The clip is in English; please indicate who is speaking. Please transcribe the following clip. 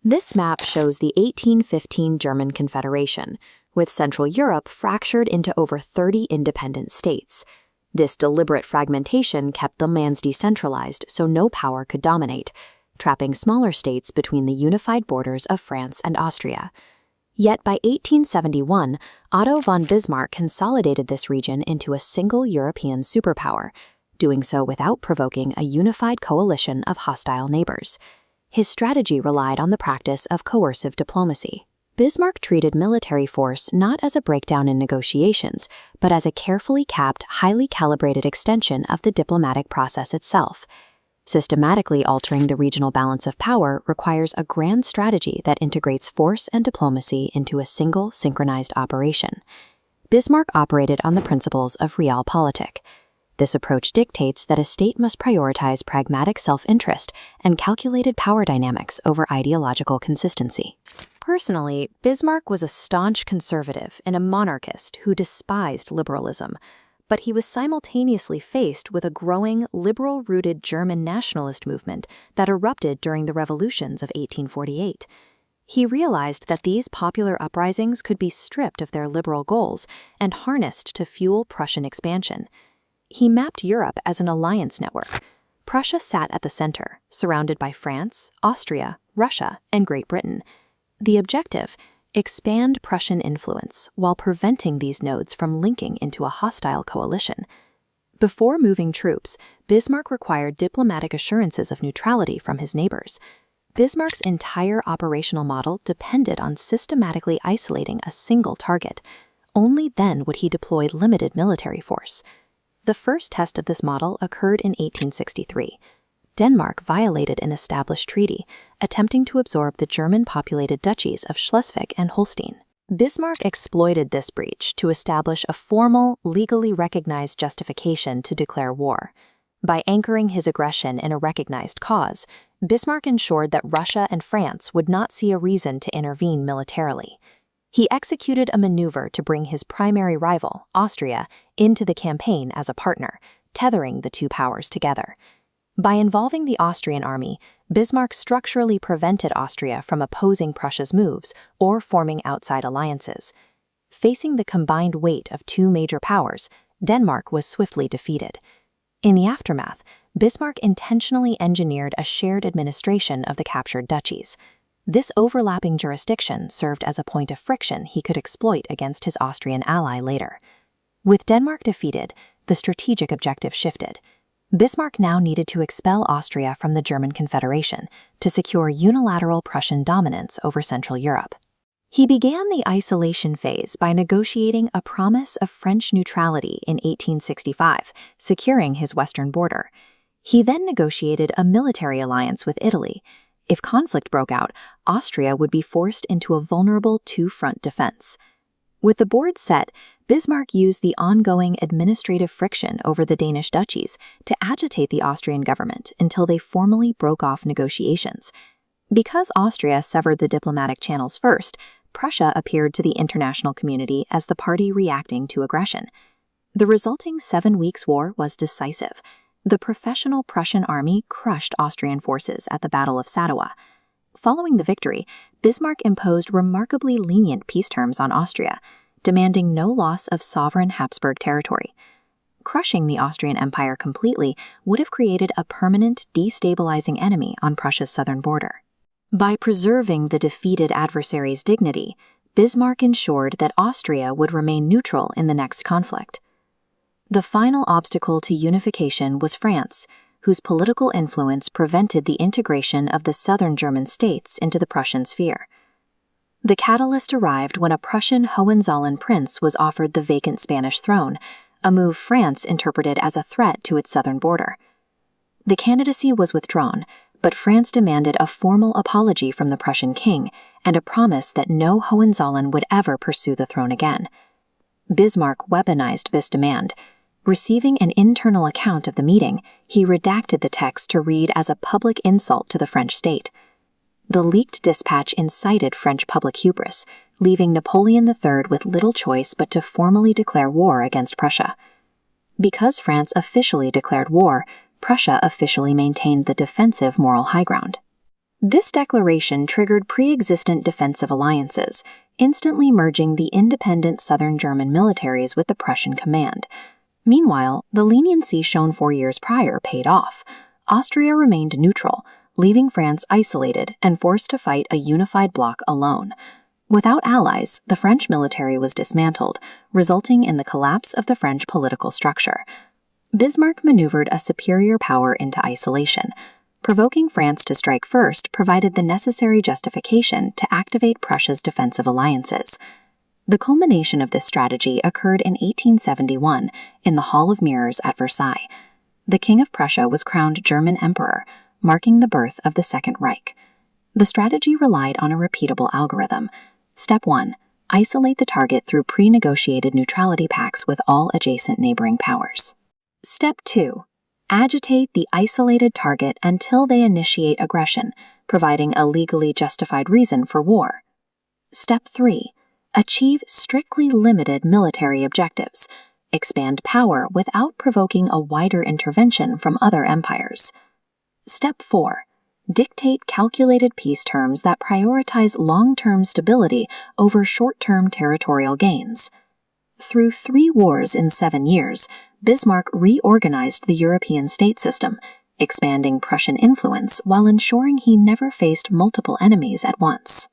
Speaker 1: This map shows the 1815 German Confederation, with Central Europe fractured into over 30 independent states. This deliberate fragmentation kept the lands decentralized so no power could dominate, trapping smaller states between the unified borders of France and Austria. Yet by 1871, Otto von Bismarck consolidated this region into a single European superpower, doing so without provoking a unified coalition of hostile neighbors. His strategy relied on the practice of coercive diplomacy. Bismarck treated military force not as a breakdown in negotiations, but as a carefully capped, highly calibrated extension of the diplomatic process itself. Systematically altering the regional balance of power requires a grand strategy that integrates force and diplomacy into a single, synchronized operation. Bismarck operated on the principles of Realpolitik. This approach dictates that a state must prioritize pragmatic self-interest and calculated power dynamics over ideological consistency. Personally, Bismarck was a staunch conservative and a monarchist who despised liberalism, but he was simultaneously faced with a growing, liberal-rooted German nationalist movement that erupted during the revolutions of 1848. He realized that these popular uprisings could be stripped of their liberal goals and harnessed to fuel Prussian expansion. He mapped Europe as an alliance network. Prussia sat at the center, surrounded by France, Austria, Russia, and Great Britain. The objective: expand Prussian influence while preventing these nodes from linking into a hostile coalition. Before moving troops, Bismarck required diplomatic assurances of neutrality from his neighbors. Bismarck's entire operational model depended on systematically isolating a single target. Only then would he deploy limited military force. The first test of this model occurred in 1863. Denmark violated an established treaty, attempting to absorb the German-populated duchies of Schleswig and Holstein. Bismarck exploited this breach to establish a formal, legally recognized justification to declare war. By anchoring his aggression in a recognized cause, Bismarck ensured that Russia and France would not see a reason to intervene militarily. He executed a maneuver to bring his primary rival, Austria, into the campaign as a partner, tethering the two powers together. By involving the Austrian army, Bismarck structurally prevented Austria from opposing Prussia's moves or forming outside alliances. Facing the combined weight of two major powers, Denmark was swiftly defeated. In the aftermath, Bismarck intentionally engineered a shared administration of the captured duchies. This overlapping jurisdiction served as a point of friction he could exploit against his Austrian ally later. With Denmark defeated, the strategic objective shifted. Bismarck now needed to expel Austria from the German Confederation to secure unilateral Prussian dominance over Central Europe. He began the isolation phase by negotiating a promise of French neutrality in 1865, securing his western border. He then negotiated a military alliance with Italy. If conflict broke out, Austria would be forced into a vulnerable two-front defense. With the board set, Bismarck used the ongoing administrative friction over the Danish duchies to agitate the Austrian government until they formally broke off negotiations. Because Austria severed the diplomatic channels first, Prussia appeared to the international community as the party reacting to aggression. The resulting 7 weeks' war was decisive. The professional Prussian army crushed Austrian forces at the Battle of Sadowa. Following the victory, Bismarck imposed remarkably lenient peace terms on Austria, demanding no loss of sovereign Habsburg territory. Crushing the Austrian Empire completely would have created a permanent, destabilizing enemy on Prussia's southern border. By preserving the defeated adversary's dignity, Bismarck ensured that Austria would remain neutral in the next conflict. The final obstacle to unification was France, whose political influence prevented the integration of the southern German states into the Prussian sphere. The catalyst arrived when a Prussian Hohenzollern prince was offered the vacant Spanish throne, a move France interpreted as a threat to its southern border. The candidacy was withdrawn, but France demanded a formal apology from the Prussian king and a promise that no Hohenzollern would ever pursue the throne again. Bismarck weaponized this demand. Receiving an internal account of the meeting, he redacted the text to read as a public insult to the French state. The leaked dispatch incited French public hubris, leaving Napoleon III with little choice but to formally declare war against Prussia. Because France officially declared war, Prussia officially maintained the defensive moral high ground. This declaration triggered pre-existent defensive alliances, instantly merging the independent southern German militaries with the Prussian command. Meanwhile, the leniency shown 4 years prior paid off. Austria remained neutral, leaving France isolated and forced to fight a unified bloc alone. Without allies, the French military was dismantled, resulting in the collapse of the French political structure. Bismarck maneuvered a superior power into isolation. Provoking France to strike first provided the necessary justification to activate Prussia's defensive alliances. The culmination of this strategy occurred in 1871 in the Hall of Mirrors at Versailles. The King of Prussia was crowned German Emperor, marking the birth of the Second Reich. The strategy relied on a repeatable algorithm. Step 1. Isolate the target through pre-negotiated neutrality pacts with all adjacent neighboring powers. Step 2. Agitate the isolated target until they initiate aggression, providing a legally justified reason for war. Step 3. Achieve strictly limited military objectives. Expand power without provoking a wider intervention from other empires. Step 4. Dictate calculated peace terms that prioritize long-term stability over short-term territorial gains. Through 3 wars in 7 years, Bismarck reorganized the European state system, expanding Prussian influence while ensuring he never faced multiple enemies at once.